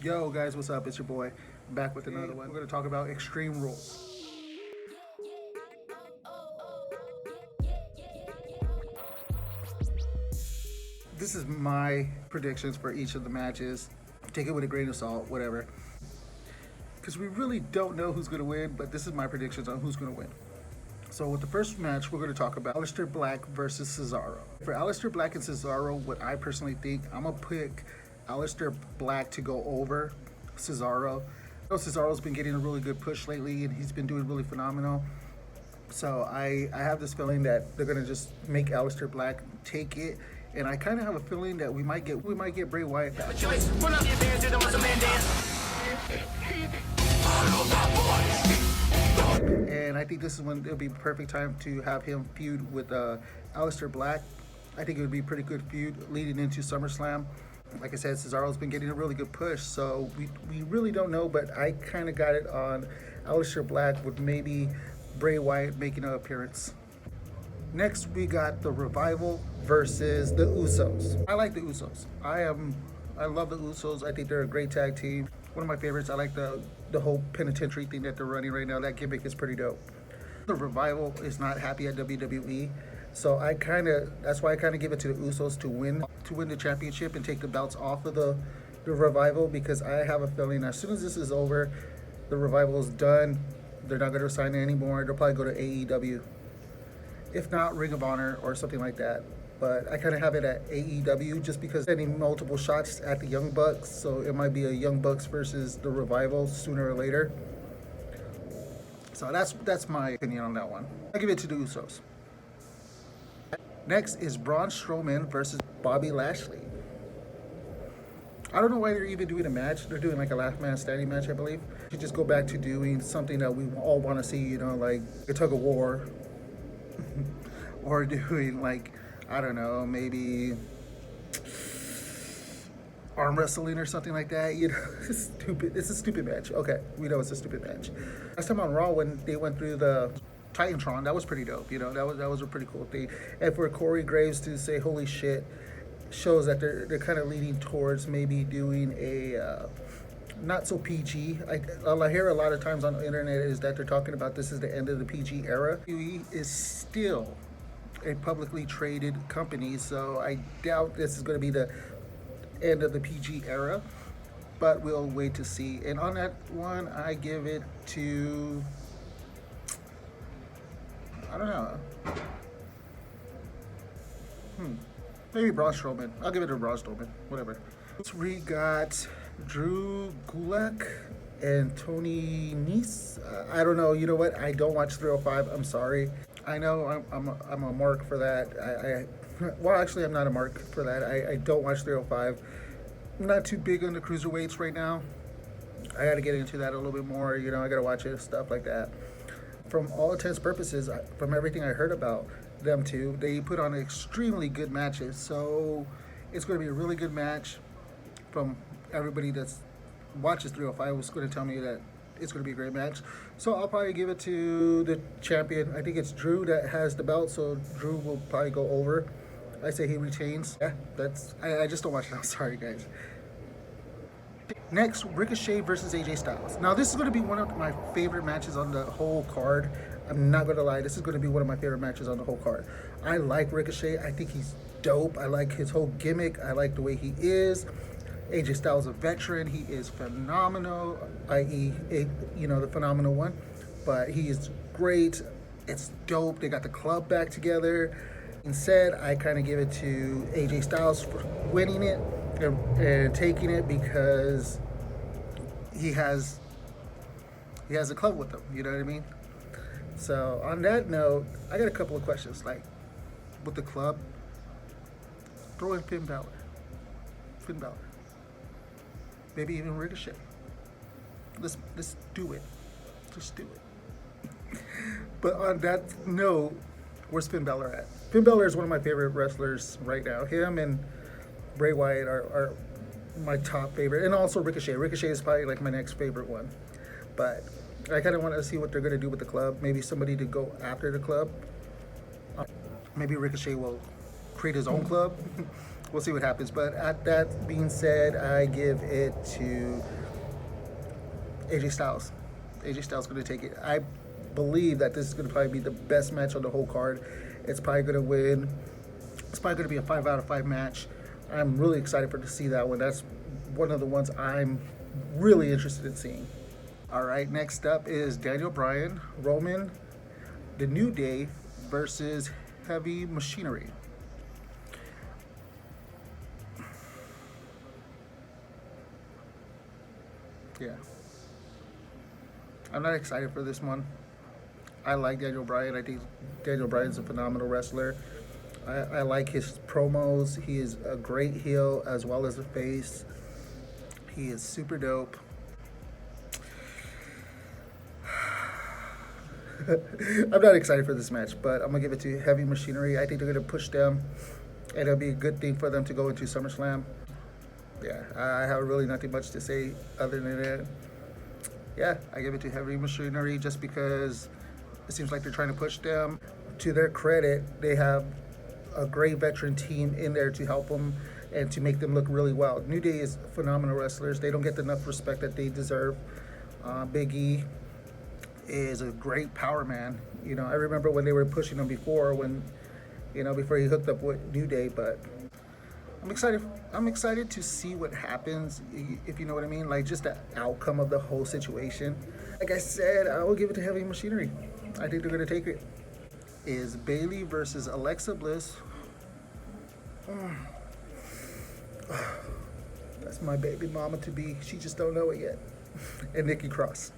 Yo guys, what's up? It's your boy back with another one. We're going to talk about Extreme Rules. This is my predictions for each of the matches. Take it with a grain of salt, whatever. Because we really don't know who's going to win, but this is my predictions on who's going to win. So with the first match, we're going to talk about Aleister Black versus Cesaro. For Aleister Black and Cesaro, what I personally think, I'm going to pick Aleister Black to go over Cesaro. I know Cesaro's been getting a really good push lately, and he's been doing really phenomenal. So I have this feeling that they're going to just make Aleister Black take it. And I kind of have a feeling that we might get Bray Wyatt back. And I think this is when it'll be perfect time to have him feud with Aleister Black. I think it would be a pretty good feud leading into SummerSlam. Like I said, Cesaro's been getting a really good push, so we really don't know, but I kind of got it on Aleister Black with maybe Bray Wyatt making an appearance. Next, we got the Revival versus the Usos. I like the Usos. I love the Usos. I think they're a great tag team. One of my favorites. I like the whole penitentiary thing that they're running right now. That gimmick is pretty dope. The Revival is not happy at WWE, so that's why I kind of give it to the Usos to win the championship and take the belts off of the Revival, because I have a feeling as soon as this is over, the Revival is done. They're not going to sign anymore. They'll probably go to AEW. If not, Ring of Honor or something like that. But I kind of have it at AEW just because they're getting multiple shots at the Young Bucks. So it might be a Young Bucks versus the Revival sooner or later. So that's my opinion on that one. I give it to the Usos. Next is Braun Strowman versus Bobby Lashley. I don't know why they're even doing a match. They're doing like a last man standing match, I believe. You just go back to doing something that we all want to see, you know, like a tug of war. Or doing like, I don't know, maybe arm wrestling or something like that. You know, it's stupid. It's a stupid match. Okay, we know it's a stupid match. Last time on Raw, when they went through the Titantron, that was pretty dope. You know, that was a pretty cool thing. And for Corey Graves to say "holy shit," shows that they're kind of leaning towards maybe doing a not so PG. I hear a lot of times on the internet is that they're talking about this is the end of the PG era. WWE is still a publicly traded company, so I doubt this is going to be the end of the PG era, but we'll wait to see. And on that one, I give it to, I don't know, maybe Braun Strowman. I'll give it to Braun Strowman, whatever. We got Drew Gulak and Tony Nese. I don't know. You know what? I don't watch 305. I'm sorry. I know I'm a mark for that. Well, actually, I'm not a mark for that. I don't watch 305. I'm not too big on the cruiserweights right now. I got to get into that a little bit more. You know, I got to watch it, stuff like that. From all intents and purposes, from everything I heard about them two, they put on extremely good matches. So it's going to be a really good match. From everybody that watches 305 was going to tell me that it's going to be a great match. So I'll probably give it to the champion. I think it's Drew that has the belt, so Drew will probably go over. I say he retains. Yeah, I just don't watch it. I'm sorry, guys. Next, Ricochet versus AJ Styles. Now, this is going to be one of my favorite matches on the whole card. I'm not going to lie. This is going to be one of my favorite matches on the whole card. I like Ricochet. I think he's dope. I like his whole gimmick. I like the way he is. AJ Styles is a veteran. He is phenomenal, i.e., the phenomenal one. But he is great. It's dope. They got the club back together. Instead, I kind of give it to AJ Styles for winning it and taking it because he has a club with him. You know what I mean? So on that note, I got a couple of questions. Like with the club, throw in Finn Balor. Maybe even Ricochet. Let's do it. Just do it. But on that note, where's Finn Balor at? Finn Balor is one of my favorite wrestlers right now. Him and Bray Wyatt are my top favorite. And also Ricochet. Ricochet is probably like my next favorite one. But I kind of want to see what they're going to do with the club. Maybe somebody to go after the club. Maybe Ricochet will create his own club. we'll see what happens. But at that being said, I give it to AJ Styles. AJ Styles going to take it. I believe that this is going to probably be the best match on the whole card. It's probably going to win. It's probably going to be a 5 out of 5 match. I'm really excited to see that one. That's one of the ones I'm really interested in seeing. All right, next up is Daniel Bryan, Roman, The New Day versus Heavy Machinery. Yeah. I'm not excited for this one. I like Daniel Bryan. I think Daniel Bryan's a phenomenal wrestler. I like his promos. He is a great heel as well as a face. He is super dope. I'm not excited for this match, but I'm going to give it to Heavy Machinery. I think they're going to push them, and it'll be a good thing for them to go into SummerSlam. Yeah, I have really nothing much to say other than that. Yeah, I give it to Heavy Machinery just because it seems like they're trying to push them. To their credit, they have a great veteran team in there to help them and to make them look really well. New Day is phenomenal wrestlers. They don't get enough respect that they deserve. Big E is a great power man. You know, I remember when they were pushing him before, before he hooked up with New Day, but I'm excited. I'm excited to see what happens, if you know what I mean, like just the outcome of the whole situation. Like I said, I will give it to Heavy Machinery. I think they're going to take it. Is Bayley versus Alexa Bliss. That's my baby mama to be. She just don't know it yet. And Nikki Cross.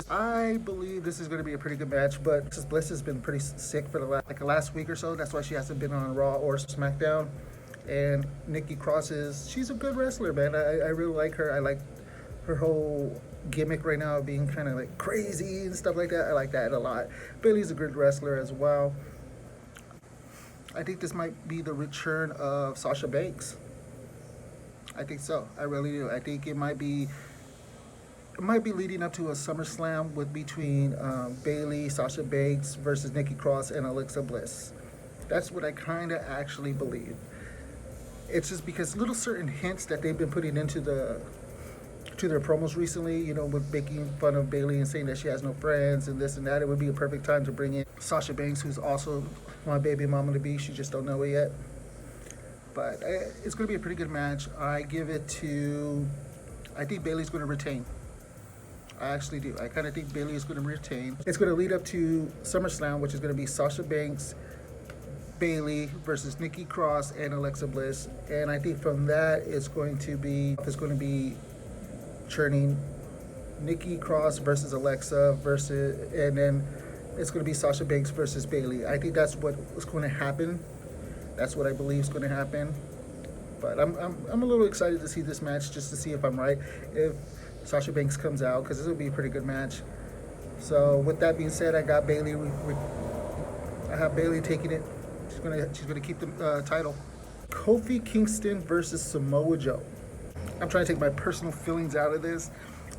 I believe this is going to be a pretty good match, but Mrs. Bliss has been pretty sick for the last week or so. That's why she hasn't been on Raw or SmackDown. And Nikki Cross she's a good wrestler, man. I really like her. I like her whole gimmick right now of being kind of like crazy and stuff like that. I like that a lot. Bayley's a good wrestler as well. I think this might be the return of Sasha Banks. I think so. I really do. I think it might be leading up to a SummerSlam between Bayley, Sasha Banks versus Nikki Cross and Alexa Bliss. That's what I kind of actually believe. It's just because little certain hints that they've been putting into their promos recently, with making fun of Bayley and saying that she has no friends and this and that. It would be a perfect time to bring in Sasha Banks, who's also my baby mama to be. She just don't know it yet. But it's going to be a pretty good match. I think Bayley's going to retain. I actually do. I kind of think Bayley is going to retain. It's going to lead up to SummerSlam, which is going to be Sasha Banks, Bayley versus Nikki Cross and Alexa Bliss. And I think from that, it's going to be churning Nikki Cross versus Alexa and then it's going to be Sasha Banks versus Bayley. I think that's what is going to happen. That's what I believe is going to happen. But I'm a little excited to see this match just to see if I'm right. If Sasha Banks comes out, because this will be a pretty good match. So with that being said, I got Bayley. I have Bayley taking it. She's gonna keep the title. Kofi Kingston versus Samoa Joe. I'm trying to take my personal feelings out of this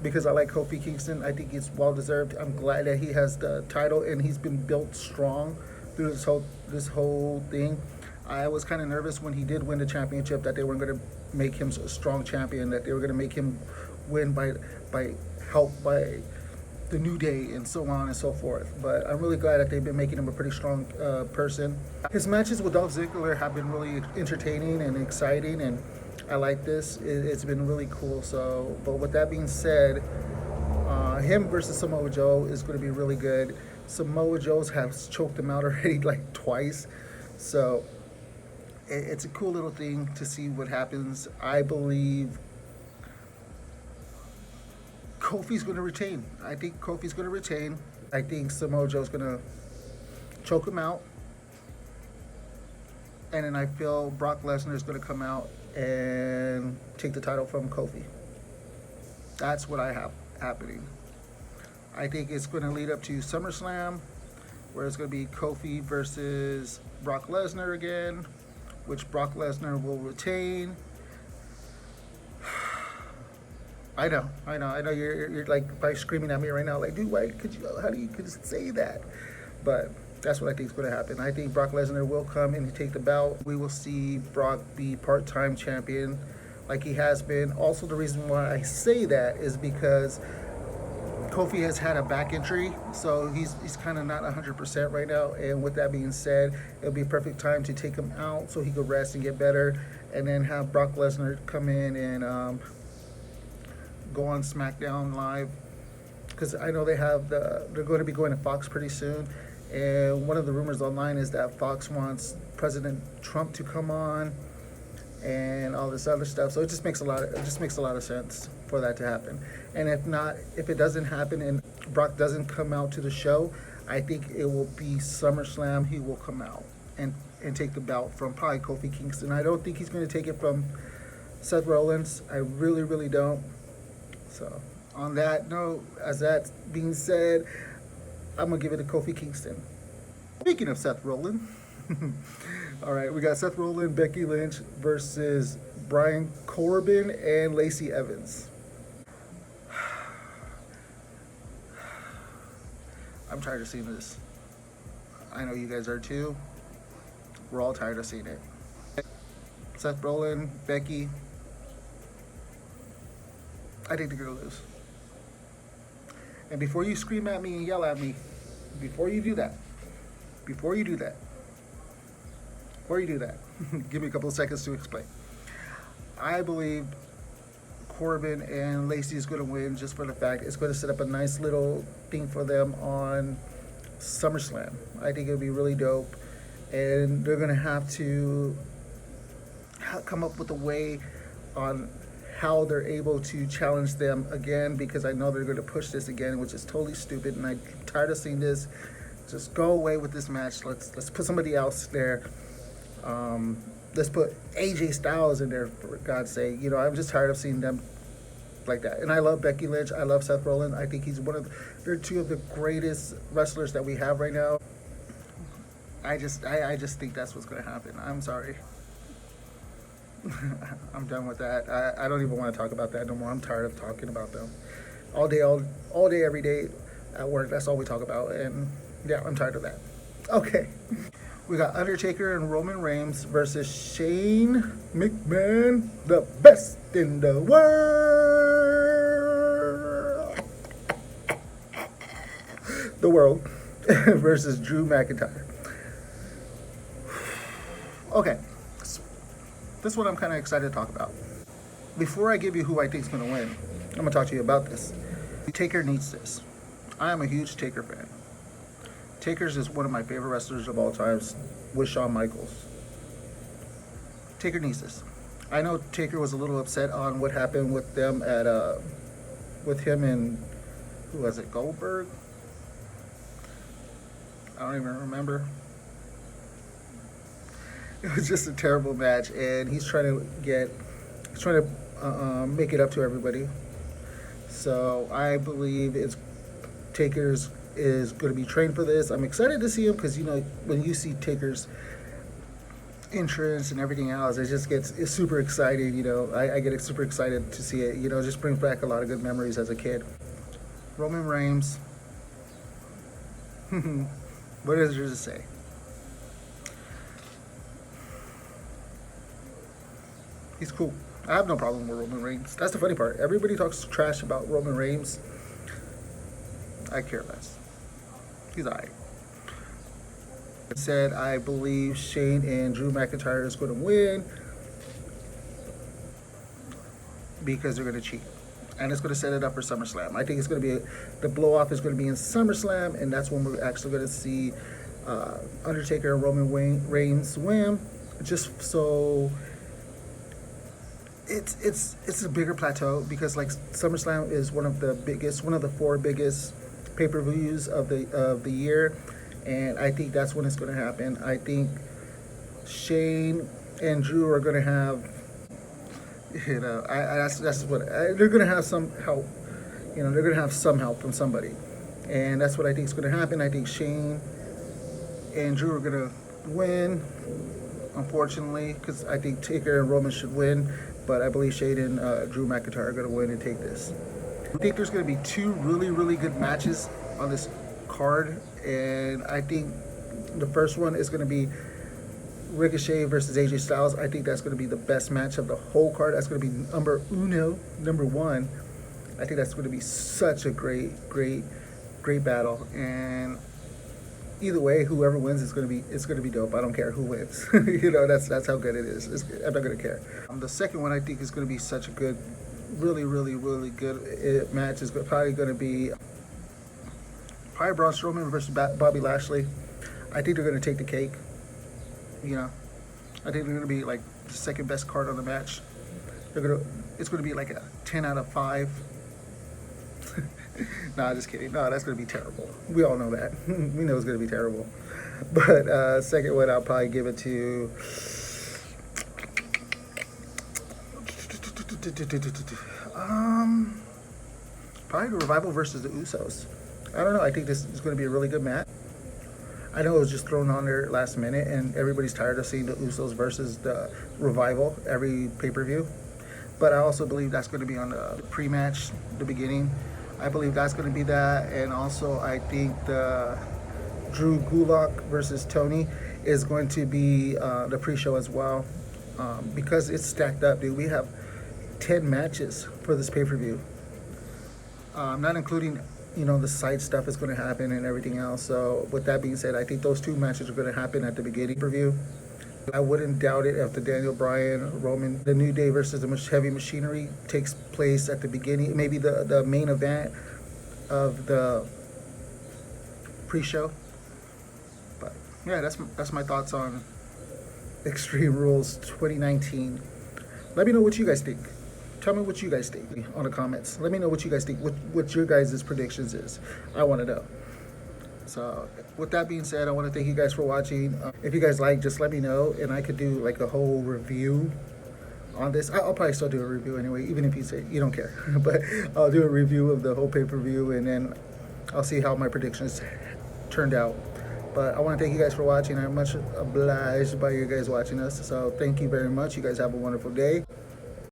because I like Kofi Kingston. I think it's well deserved. I'm glad that he has the title and he's been built strong through this whole thing. I was kind of nervous when he did win the championship that they weren't going to make him a strong champion, that they were going to make him win by the New Day and so on and so forth. But I'm really glad that they've been making him a pretty strong person. His matches with Dolph Ziggler have been really entertaining and exciting, and I like this. It's been really cool. So, but with that being said, him versus Samoa Joe is going to be really good. Samoa Joe's has choked him out already like twice. So it's a cool little thing to see what happens. I believe Kofi's going to retain. I think Kofi's going to retain. I think Samoa Joe's going to choke him out. And then I feel Brock Lesnar is going to come out and take the title from Kofi. That's what I have happening. I think it's going to lead up to SummerSlam, where it's going to be Kofi versus Brock Lesnar again, which Brock Lesnar will retain. I know. You're like probably screaming at me right now, like, dude, how do you say that? But That's what I think is going to happen. I think Brock Lesnar will come and take the belt. We will see Brock be part-time champion like he has been. Also, the reason why I say that is because Kofi has had a back injury, so he's kind of not 100% right now. And with that being said, it'll be a perfect time to take him out so he could rest and get better, and then have Brock Lesnar come in and go on SmackDown Live, because I know they're going to be going to Fox pretty soon. And one of the rumors online is that Fox wants President Trump to come on and all this other stuff. So it just makes a lot of sense for that to happen. And if it doesn't happen and Brock doesn't come out to the show, I think it will be SummerSlam. He will come out and take the belt from probably Kofi Kingston. I don't think he's going to take it from Seth Rollins. I really, really don't. So on that note, as that being said, I'm going to give it to Kofi Kingston. Speaking of Seth Rollins, all right, we got Seth Rollins, Becky Lynch versus Brian Corbin and Lacey Evans. I'm tired of seeing this. I know you guys are too. We're all tired of seeing it. Seth Rollins, Becky. I think they're going to lose. And before you scream at me and yell at me, before you do that, give me a couple of seconds to explain. I believe Corbin and Lacey is going to win just for the fact it's going to set up a nice little thing for them on SummerSlam. I think it'll be really dope. And they're going to have to come up with a way on how they're able to challenge them again, because I know they're going to push this again, which is totally stupid, and I'm tired of seeing this. Just go away with this match. Let's put somebody else there. Let's put AJ Styles in there, for God's sake. You know, I'm just tired of seeing them like that. And I love Becky Lynch. I love Seth Rollins. I think they're two of the greatest wrestlers that we have right now. I just think that's what's going to happen. I'm sorry. I'm done with that. I don't even want to talk about that no more. I'm tired of talking about them. All day, every day at work, that's all we talk about. And yeah, I'm tired of that. Okay. We got Undertaker and Roman Reigns versus Shane McMahon, the best in the world, versus Drew McIntyre. Okay. This one I'm kind of excited to talk about. Before I give you who I think is going to win, I'm going to talk to you about this. Taker needs this. I am a huge Taker fan. Taker's is one of my favorite wrestlers of all times with Shawn Michaels. Taker needs this. I know Taker was a little upset on what happened with them with him and, who was it, Goldberg? I don't even remember. It was just a terrible match, and he's trying to make it up to everybody. So I believe Taker's is going to be trained for this. I'm excited to see him because, you know, when you see Taker's entrance and everything else, it's super exciting. You know, I get super excited to see it. You know, it just brings back a lot of good memories as a kid. Roman Reigns. What is there to say? He's cool. I have no problem with Roman Reigns. That's the funny part. Everybody talks trash about Roman Reigns. I care less. He's alright. Said I believe Shane and Drew McIntyre is going to win because they're going to cheat. And it's going to set it up for SummerSlam. I think it's going to be the blow off is going to be in SummerSlam, and that's when we're actually going to see Undertaker and Roman Reigns win. Just so it's a bigger plateau, because like SummerSlam is one of the 4 biggest pay-per-views of the year, and I think that's when it's going to happen. I think Shane and Drew are going to have, you know, that's what they're going to have some help. You know, they're going to have some help from somebody, and that's what I think is going to happen. I think Shane and Drew are going to win, unfortunately, because I think Taker and Roman should win, but I believe Shane and Drew McIntyre are going to win and take this. I think there's going to be 2 really, really good matches on this card, and I think The first one is going to be Ricochet versus AJ Styles. I think that's going to be the best match of the whole card. That's going to be number one. I think that's going to be such a great battle. And either way, whoever wins, it's going to be dope. I don't care who wins. That's how good it is. I'm not going to care. The second one I think is going to be such a good, really good match. Is probably going to be Braun Strowman versus Bobby Lashley. I think they're going to take the cake. I think they're going to be like the second best card on the match. It's going to be like a 10 out of 5. Nah, just kidding. No, that's going to be terrible. We all know that. We know it's going to be terrible. But second one, I'll probably give it to probably the Revival versus the Usos. I don't know. I think this is going to be a really good match. I know it was just thrown on there last minute, and everybody's tired of seeing the Usos versus the Revival every pay-per-view. But I also believe that's going to be on the pre-match, the beginning. I believe that's going to be that, and also I think the Drew Gulak versus Tony is going to be the pre-show as well, because it's stacked up, dude. We have 10 matches for this pay-per-view, not including the side stuff is going to happen and everything else. So with that being said, I think those 2 matches are going to happen at the beginning review. I wouldn't doubt it if the Daniel Bryan, Roman, the New Day versus the Heavy Machinery takes place at the beginning, maybe the main event of the pre-show. But yeah, that's my thoughts on Extreme Rules 2019. Let me know what you guys think. Tell me what you guys think on the comments. Let me know what you guys think, what your guys' predictions is. I want to know. So with that being said, I want to thank you guys for watching. If you guys like, just let me know, and I could do like a whole review on this. I'll probably still do a review anyway, even if you say you don't care. But I'll do a review of the whole pay-per-view, and then I'll see how my predictions turned out. But I want to thank you guys for watching. I'm much obliged by you guys watching us. So thank you very much. You guys have a wonderful day.